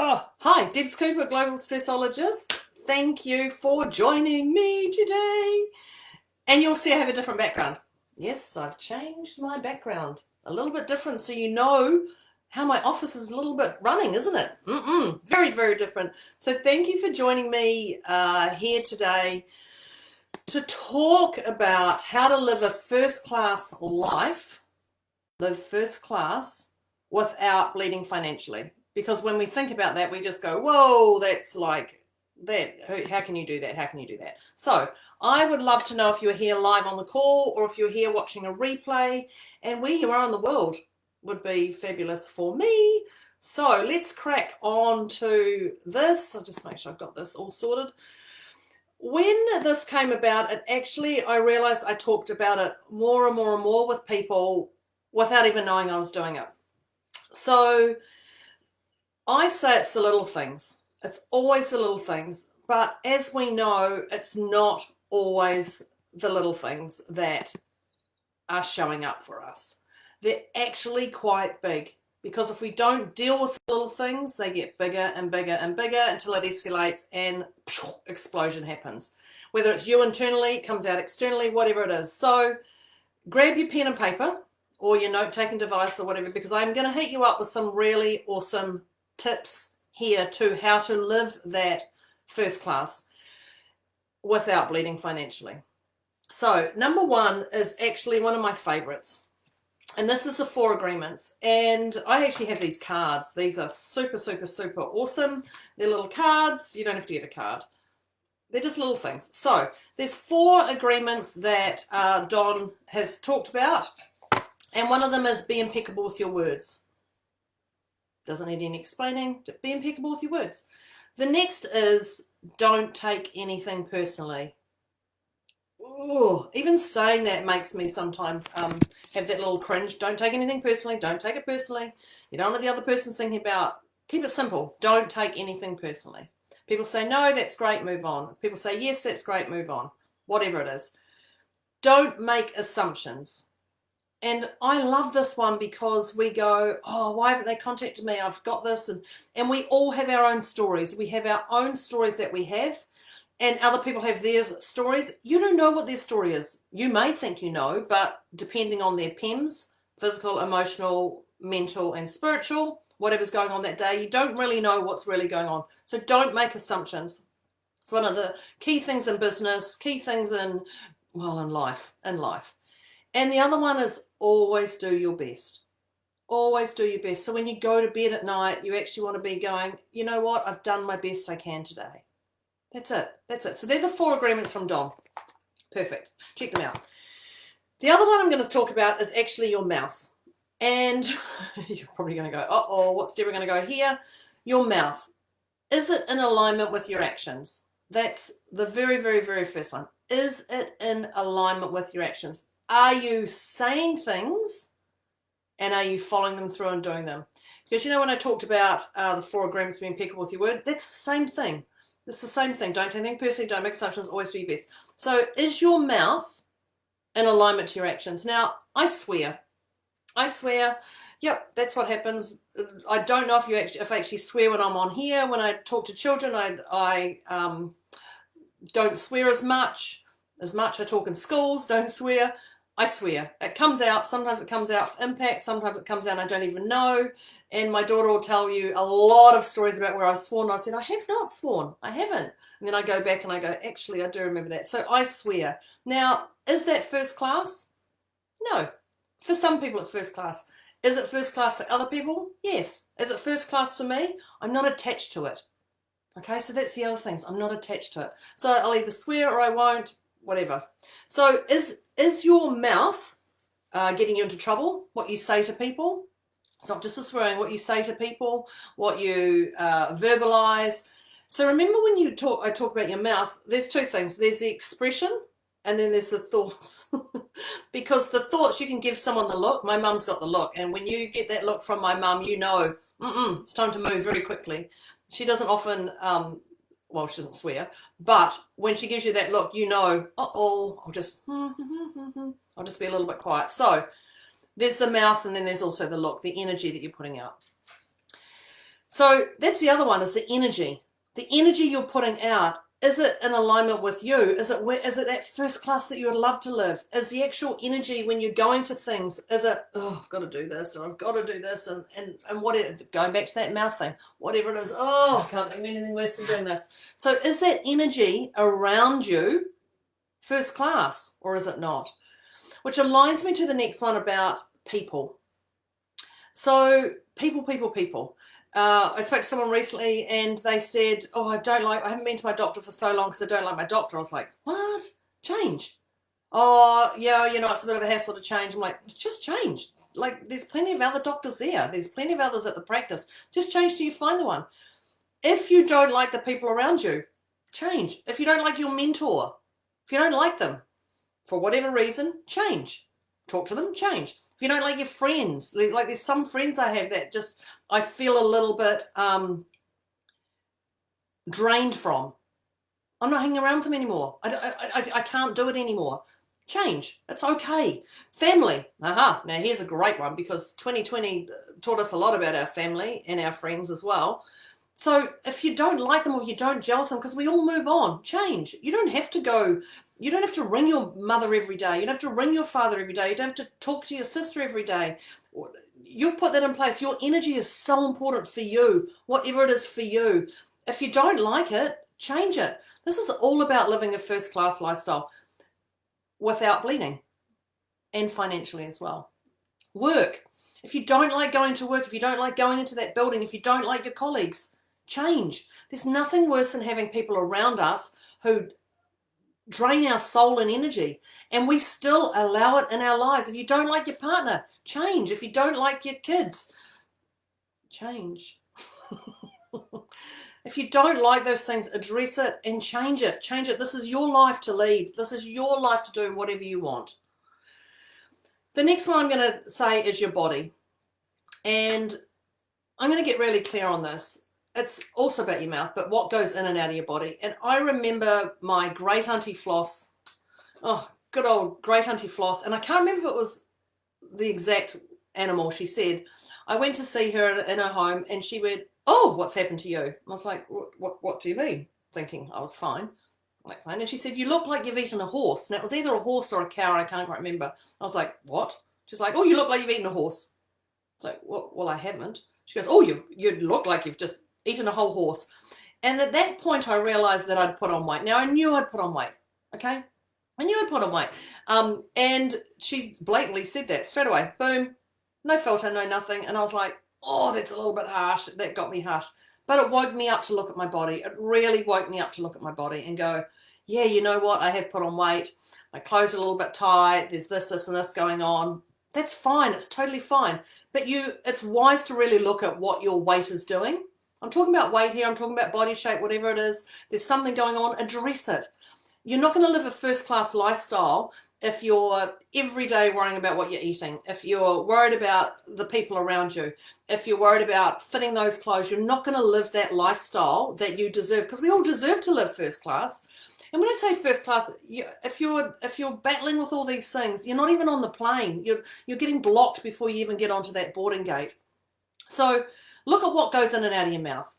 Hi, Debz Cooper, Global Stressologist. Thank you for joining me today. And you'll see I have a different background. Yes, I've changed my background. A little bit different so you know how my office is a little bit running, isn't it? Very, very different. So thank you for joining me here today to talk about how to live a first-class life, live first class without bleeding financially. Because when we think about that, we just go, whoa, that's like that. How can you do that? How can you do that? So I would love to know if you're here live on the call or if you're here watching a replay, and where you are in the world would be fabulous for me. So let's crack on to this. I'll just make sure I've got this all sorted. When this came about, I realized I talked about it more and more and more with people without even knowing I was doing it. So I say it's the little things. It's always the little things. But as we know, it's not always the little things that are showing up for us. They're actually quite big, because if we don't deal with the little things, they get bigger and bigger and bigger until it escalates and explosion happens. Whether it's you internally, it comes out externally, whatever it is. So grab your pen and paper or your note-taking device or whatever, because I'm going to hit you up with some really awesome tips here to how to live that first class without bleeding financially. So number one is actually one of my favorites, and this is the 4 agreements. And I actually have these cards. These are super, super, super awesome. They're little cards. You don't have to get a card. They're just little things. So there's 4 agreements that Don has talked about. And one of them is be impeccable with your words. Doesn't need any explaining. Be impeccable with your words. The next is don't take anything personally. Ooh, even saying that makes me sometimes have that little cringe. Don't take anything personally. Don't take it personally. You don't know what the other person's thinking about. Keep it simple. Don't take anything personally. People say, no, that's great, move on. People say, yes, that's great, move on. Whatever it is. Don't make assumptions. And I love this one because we go, oh, why haven't they contacted me? I've got this. And we all have our own stories. We have our own stories that we have, and other people have their stories. You don't know what their story is. You may think you know, but depending on their PEMS, physical, emotional, mental, and spiritual, whatever's going on that day, you don't really know what's really going on. So don't make assumptions. It's one of the key things in business, key things in life. And the other one is always do your best. Always do your best. So when you go to bed at night, you actually want to be going, you know what, I've done my best I can today. That's it. That's it. So they're the 4 agreements from Don. Perfect. Check them out. The other one I'm going to talk about is actually your mouth. And you're probably going to go, uh-oh, what's Deborah going to go here? Your mouth. Is it in alignment with your actions? That's the very, very, very first one. Is it in alignment with your actions? Are you saying things and are you following them through and doing them? Because you know when I talked about the 4 agreements, be impeccable with your word, that's the same thing. It's the same thing. Don't take anything personally, don't make assumptions, always do your best. So is your mouth in alignment to your actions? Now, I swear, yep, that's what happens. I don't know if I actually swear when I'm on here. When I talk to children, I don't swear as much. I talk in schools, don't swear. I swear. It comes out. Sometimes it comes out for impact. Sometimes it comes out and I don't even know. And my daughter will tell you a lot of stories about where I've sworn. I said, I have not sworn. I haven't. And then I go back and I go, actually, I do remember that. So I swear. Now, is that first class? No. For some people, it's first class. Is it first class for other people? Yes. Is it first class for me? I'm not attached to it. Okay, so that's the other things. I'm not attached to it. So I'll either swear or I won't, whatever. So is your mouth getting you into trouble? What you say to people? It's not just the swearing. What you say to people, what you verbalize. So remember when I talk about your mouth, there's 2 things. There's the expression and then there's the thoughts. Because the thoughts, you can give someone the look. My mum's got the look. And when you get that look from my mum, you know, it's time to move very quickly. She doesn't often, she doesn't swear, but when she gives you that look, you know, I'll just be a little bit quiet. So there's the mouth and then there's also the look, the energy that you're putting out. So that's the other one, is the energy. The energy you're putting out, is it in alignment with you? Is it that first class that you would love to live? Is the actual energy when you're going to things, is it, oh, I've got to do this, or I've got to do this, and what, going back to that mouth thing, whatever it is, oh, I can't think of anything worse than doing this. So is that energy around you first class, or is it not? Which aligns me to the next one about people. So people. I spoke to someone recently and they said, oh, I haven't been to my doctor for so long because I don't like my doctor. I was like, what? Change. Oh, yeah, it's a bit of a hassle to change. I'm like, just change. Like, there's plenty of other doctors there. There's plenty of others at the practice. Just change till you find the one. If you don't like the people around you, change. If you don't like your mentor, if you don't like them, for whatever reason, change. Talk to them, change. If you don't like your friends, like there's some friends I have that just I feel a little bit drained from. I'm not hanging around with them anymore. I can't do it anymore. Change. It's okay. Family. Now here's a great one, because 2020 taught us a lot about our family and our friends as well. So if you don't like them or you don't gel with them, because we all move on, change. You don't have to ring your mother every day. You don't have to ring your father every day. You don't have to talk to your sister every day. You've put that in place. Your energy is so important for you, whatever it is for you. If you don't like it, change it. This is all about living a first-class lifestyle without bleeding, and financially as well. Work. If you don't like going to work, if you don't like going into that building, if you don't like your colleagues, change. There's nothing worse than having people around us who drain our soul and energy, and we still allow it in our lives. If you don't like your partner, change. If you don't like your kids, change. If you don't like those things, address it and change it. Change it. This is your life to lead. This is your life to do whatever you want. The next one I'm going to say is your body. And I'm going to get really clear on this. It's also about your mouth, but what goes in and out of your body. And I remember my great auntie Floss, good old great auntie Floss, and I can't remember if it was the exact animal she said. I went to see her in her home and she went, oh, what's happened to you? And I was like, what do you mean? Thinking I was fine. Like, fine. And she said, you look like you've eaten a horse. And it was either a horse or a cow, I can't quite remember. I was like, what? She's like, oh, you look like you've eaten a horse. It's like, well, I haven't. She goes, oh, you look like you've just eaten a whole horse. And at that point, I realized that I'd put on weight. Now, I knew I'd put on weight, okay? I knew I'd put on weight. And she blatantly said that straight away. Boom. No filter, no nothing. And I was like, oh, that's a little bit harsh. That got me harsh. But it woke me up to look at my body. It really woke me up to look at my body and go, yeah, you know what? I have put on weight. My clothes are a little bit tight. There's this, and this going on. That's fine. It's totally fine. But it's wise to really look at what your weight is doing. I'm talking about weight here. I'm talking about body shape, whatever it is. There's something going on. Address it. You're not going to live a first-class lifestyle if you're every day worrying about what you're eating, if you're worried about the people around you, if you're worried about fitting those clothes. You're not going to live that lifestyle that you deserve, because we all deserve to live first class. And when I say first class, if you're battling with all these things, you're not even on the plane. You're getting blocked before you even get onto that boarding gate. So look at what goes in and out of your mouth.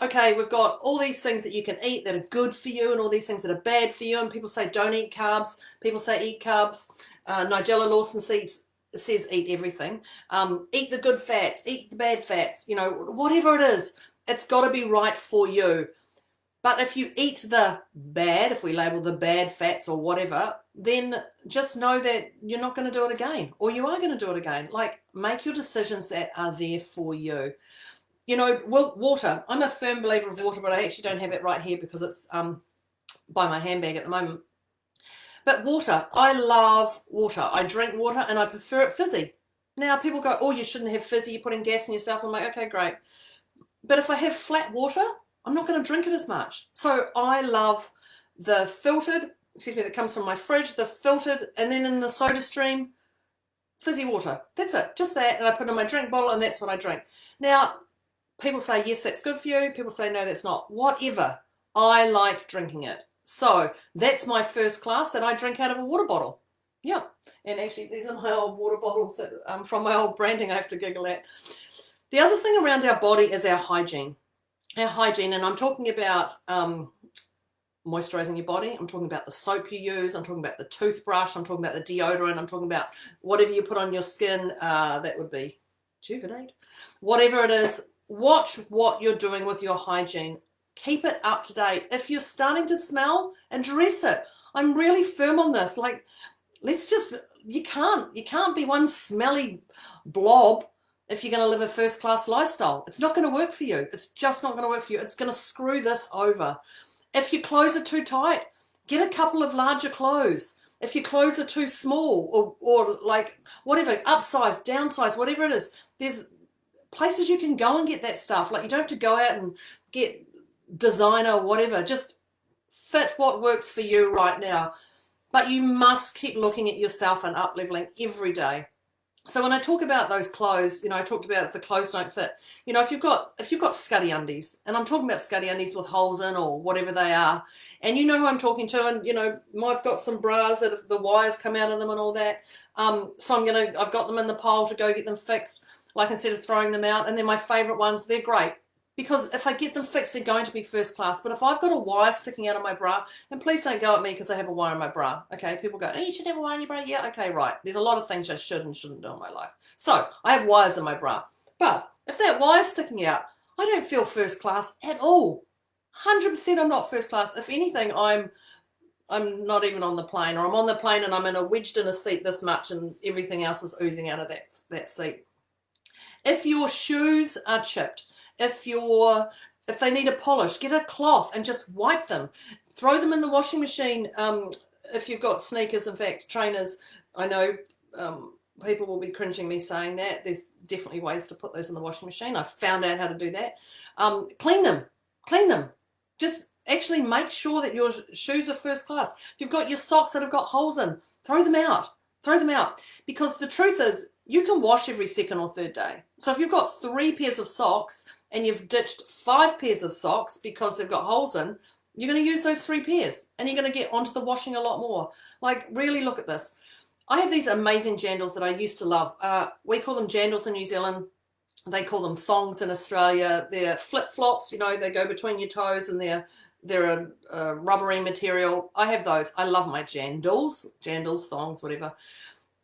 Okay, we've got all these things that you can eat that are good for you and all these things that are bad for you. And people say don't eat carbs. People say eat carbs. Nigella Lawson says eat everything. Eat the good fats. Eat the bad fats. Whatever it is, it's got to be right for you. But if you eat the bad, if we label the bad fats or whatever, then just know that you're not going to do it again, or you are going to do it again. Like, make your decisions that are there for you. Water. I'm a firm believer of water, but I actually don't have it right here because it's by my handbag at the moment. But water. I love water. I drink water and I prefer it fizzy. Now, people go, oh, you shouldn't have fizzy. You're putting gas in yourself. I'm like, okay, great. But if I have flat water, I'm not going to drink it as much. So I love the filtered, that comes from my fridge, the filtered, and then in the soda stream, fizzy water. That's it. Just that. And I put it in my drink bottle and that's what I drink. Now, people say, yes, that's good for you. People say, no, that's not. Whatever. I like drinking it. So that's my first class, and I drink out of a water bottle. Yeah. And actually, these are my old water bottles that, from my old branding I have to giggle at. The other thing around our body is our hygiene. Our hygiene, and I'm talking about moisturizing your body. I'm talking about the soap you use. I'm talking about the toothbrush. I'm talking about the deodorant. I'm talking about whatever you put on your skin. That would be Juvenate. Whatever it is, watch what you're doing with your hygiene. Keep it up to date. If you're starting to smell, address it. I'm really firm on this. Like, let's just, you can't be one smelly blob if you're going to live a first class lifestyle. It's not going to work for you. It's just not going to work for you. It's going to screw this over. If your clothes are too tight, get a couple of larger clothes. If your clothes are too small or like whatever, upsize, downsize, whatever it is, there's places you can go and get that stuff. Like, you don't have to go out and get designer or whatever. Just fit what works for you right now. But you must keep looking at yourself and up-leveling every day. So when I talk about those clothes, I talked about if the clothes don't fit. If you've got scuddy undies, and I'm talking about scuddy undies with holes in or whatever they are, and you know who I'm talking to, and I've got some bras that the wires come out of them and all that. So I've got them in the pile to go get them fixed, like, instead of throwing them out. And they're my favorite ones. They're great. Because if I get them fixed, they're going to be first class. But if I've got a wire sticking out of my bra, and please don't go at me because I have a wire in my bra. Okay, people go, oh, you should have a wire in your bra. Yeah, okay, right. There's a lot of things I should and shouldn't do in my life. So I have wires in my bra. But if that wire's sticking out, I don't feel first class at all. 100% I'm not first class. If anything, I'm not even on the plane, or I'm on the plane and I'm wedged in a seat this much and everything else is oozing out of that seat. If your shoes are chipped, if they need a polish, get a cloth and just wipe them. Throw them in the washing machine. If you've got sneakers, in fact, trainers, I know people will be cringing me saying that. There's definitely ways to put those in the washing machine. I found out how to do that. Clean them. Just actually make sure that your shoes are first class. If you've got your socks that have got holes in, throw them out. Because the truth is, you can wash every second or third day. So if you've got 3 pairs of socks and you've ditched 5 pairs of socks because they've got holes in, you're going to use those 3 pairs and you're going to get onto the washing a lot more. Like, really look at this. I have these amazing jandals that I used to love. We call them jandals in New Zealand. They call them thongs in Australia. They're flip-flops, they go between your toes, and they're a rubbery material. I have those. I love my jandals, thongs, whatever.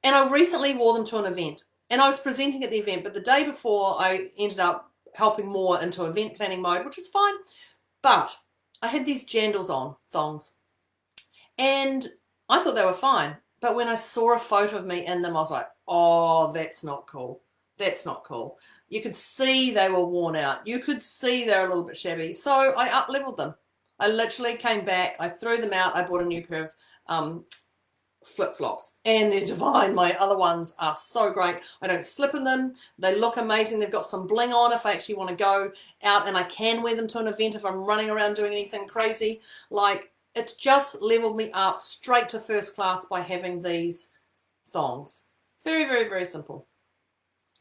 And I recently wore them to an event. And I was presenting at the event, but the day before I ended up helping more into event planning mode, which was fine. But I had these jandals on, thongs. And I thought they were fine. But when I saw a photo of me in them, I was like, oh, that's not cool. That's not cool. You could see they were worn out. You could see they're a little bit shabby. So I up-leveled them. I literally came back. I threw them out. I bought a new pair of flip-flops, and they're divine. My other ones are so great. I don't slip in them. They look amazing. They've got some bling on if I actually want to go out, and I can wear them to an event if I'm running around doing anything crazy. Like, it just leveled me up straight to first class by having these thongs. Very, very, very simple,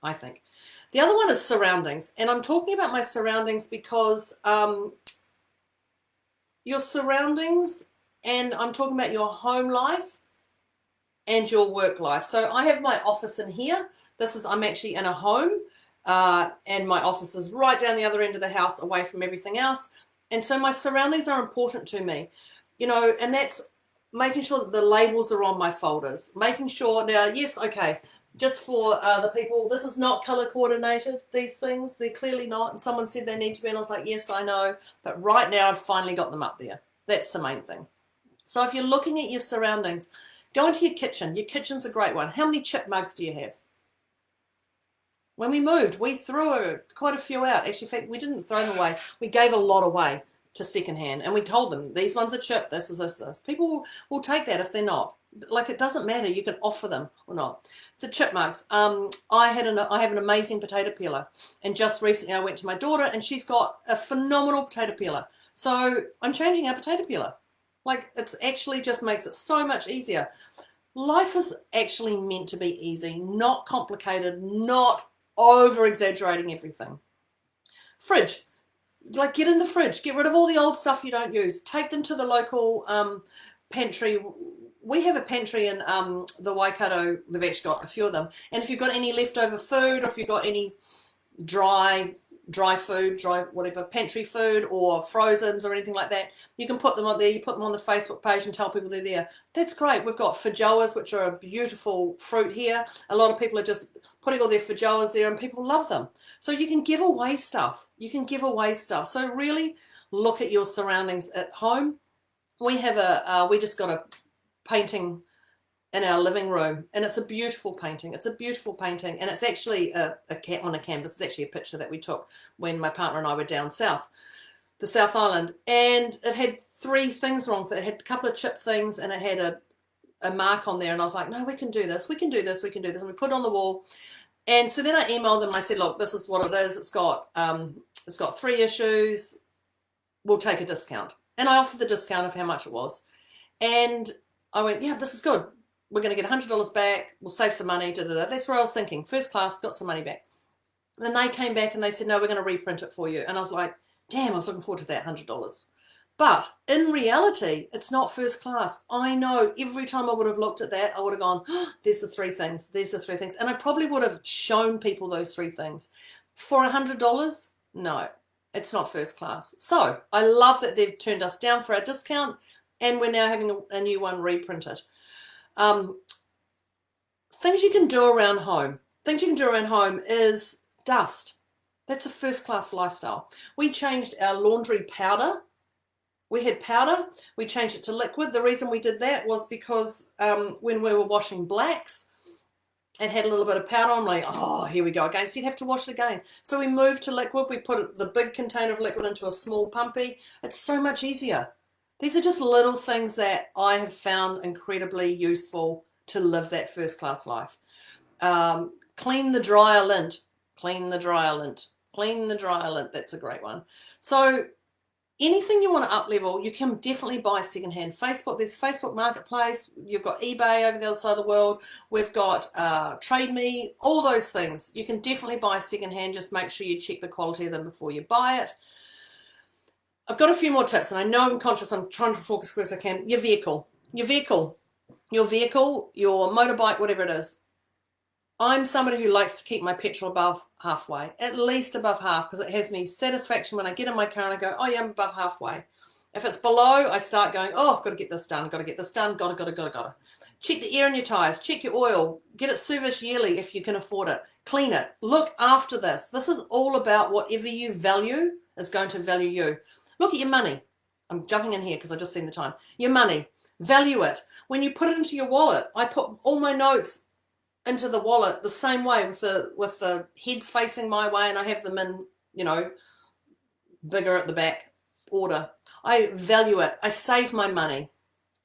I think. The other one is surroundings, and I'm talking about my surroundings because your surroundings, and I'm talking about your home life and your work life. So I have my office in here. I'm actually in a home, and my office is right down the other end of the house, away from everything else. And so my surroundings are important to me, and that's making sure that the labels are on my folders, making sure, now, yes, okay, just for the people, this is not color coordinated, these things, they're clearly not. And someone said they need to be, and I was like, yes, I know, but right now I've finally got them up there. That's the main thing. So if you're looking at your surroundings, go into your kitchen. Your kitchen's a great one. How many chip mugs do you have? When we moved, we threw quite a few out. Actually, in fact, we didn't throw them away. We gave a lot away to secondhand, and we told them, these ones are chipped, this is this. People will take that if they're not. Like, it doesn't matter. You can offer them or not. The chip mugs. I have an amazing potato peeler, and just recently I went to my daughter, and she's got a phenomenal potato peeler. So I'm changing our potato peeler. Like, it's actually just makes it so much easier. Life is actually meant to be easy, not complicated, not over-exaggerating everything. Fridge. Like, get in the fridge. Get rid of all the old stuff you don't use. Take them to the local pantry. We have a pantry in the Waikato. We've actually got a few of them. And if you've got any leftover food, or if you've got any dry food, whatever, pantry food or frozens or anything like that. You can put them on there. You put them on the Facebook page and tell people they're there. That's great. We've got feijoas, which are a beautiful fruit here. A lot of people are just putting all their feijoas there and people love them. So you can give away stuff. You can give away stuff. So really look at your surroundings at home. We have we just got a painting in our living room, and it's a beautiful painting. It's a beautiful painting, and it's actually on a canvas. It's actually a picture that we took when my partner and I were down south, the South Island, and it had 3 things wrong with it. It had a couple of chip things, and it had a mark on there, and I was like, no, we can do this, we can do this, we can do this, and we put it on the wall. And so then I emailed them and I said, look, this is what it is. It's got 3 issues. We'll take a discount. And I offered the discount of how much it was. And I went, yeah, this is good. We're going to get $100 back. We'll save some money. That's what I was thinking. First class, got some money back. And then they came back and they said, no, we're going to reprint it for you. And I was like, damn, I was looking forward to that $100. But in reality, it's not first class. I know every time I would have looked at that, I would have gone, oh, there's the 3 things. There's the 3 things. And I probably would have shown people those 3 things. For $100, no, it's not first class. So I love that they've turned us down for our discount, and we're now having a new one reprinted. Things you can do around home. Things you can do around home is dust. That's a first class lifestyle. We changed our laundry powder. We had powder. We changed it to liquid. The reason we did that was because when we were washing blacks, it had a little bit of powder. I'm like, oh, here we go again. So you'd have to wash it again. So we moved to liquid. We put the big container of liquid into a small pumpy. It's so much easier. These are just little things that I have found incredibly useful to live that first class life. Clean the dryer lint. Clean the dryer lint. Clean the dryer lint. That's a great one. So anything you want to up level, you can definitely buy secondhand. Facebook, there's Facebook Marketplace. You've got eBay over the other side of the world. We've got Trade Me, all those things. You can definitely buy secondhand. Just make sure you check the quality of them before you buy it. I've got a few more tips, and I know I'm conscious. I'm trying to talk as quick as I can. Your vehicle, your motorbike, whatever it is. I'm somebody who likes to keep my petrol above halfway, at least above half, because it has me satisfaction when I get in my car and I go, oh yeah, I'm above halfway. If it's below, I start going, oh, I've got to get this done, gotta. Check the air in your tires, check your oil, get it serviced yearly if you can afford it, clean it, look after this. This is all about whatever you value is going to value you. Look at your money. I'm jumping in here because I just seen the time. Your money, value it. When you put it into your wallet, I put all my notes into the wallet the same way with the heads facing my way, and I have them in, bigger at the back order. I value it. I save my money.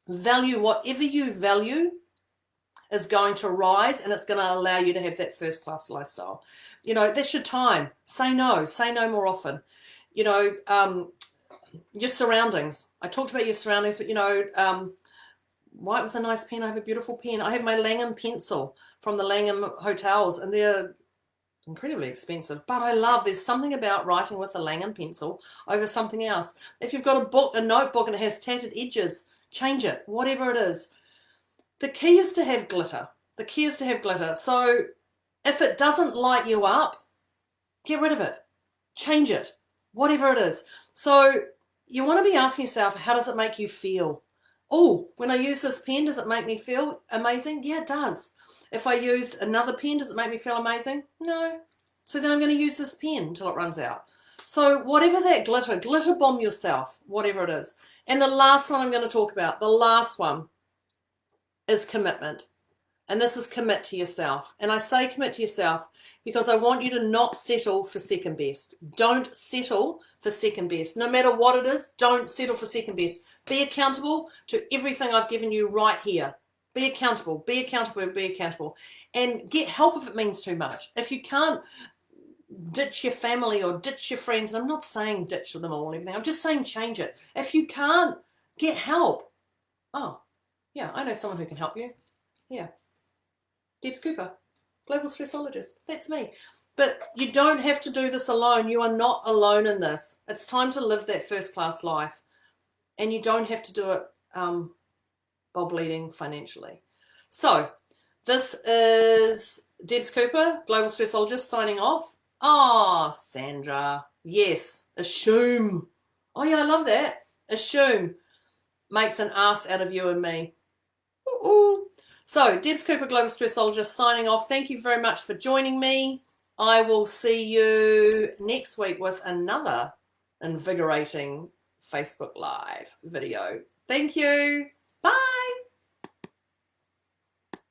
Value whatever you value is going to rise, and it's going to allow you to have that first class lifestyle. That's your time. Say no more often. Your surroundings. I talked about your surroundings, but write with a nice pen. I have a beautiful pen. I have my Langham pencil from the Langham hotels, and they're incredibly expensive, but there's something about writing with a Langham pencil over something else. If you've got a notebook and it has tattered edges, change it, whatever it is. The key is to have glitter. So if it doesn't light you up, get rid of it, change it, whatever it is. So you want to be asking yourself, how does it make you feel? Oh, when I use this pen, does it make me feel amazing? Yeah, it does. If I used another pen, does it make me feel amazing? No. So then I'm going to use this pen until it runs out. So whatever that glitter bomb yourself, whatever it is. And the last one I'm going to talk about, the last one is commitment. And this is commit to yourself. And I say commit to yourself because I want you to not settle for second best. Don't settle for second best. No matter what it is, don't settle for second best. Be accountable to everything I've given you right here. Be accountable. And get help if it means too much. If you can't ditch your family or ditch your friends, and I'm not saying ditch them all and everything, I'm just saying change it. If you can't, get help. Oh, yeah, I know someone who can help you. Yeah. Debz Cooper, Global Stressologist. That's me. But you don't have to do this alone. You are not alone in this. It's time to live that first class life. And you don't have to do it while bleeding financially. So this is Debz Cooper, Global Stressologist, signing off. Oh, Sandra. Yes. Assume. Oh, yeah, I love that. Assume makes an ass out of you and me. Ooh. So, Debz Cooper, Global Stressologist, signing off. Thank you very much for joining me. I will see you next week with another invigorating Facebook Live video. Thank you. Bye.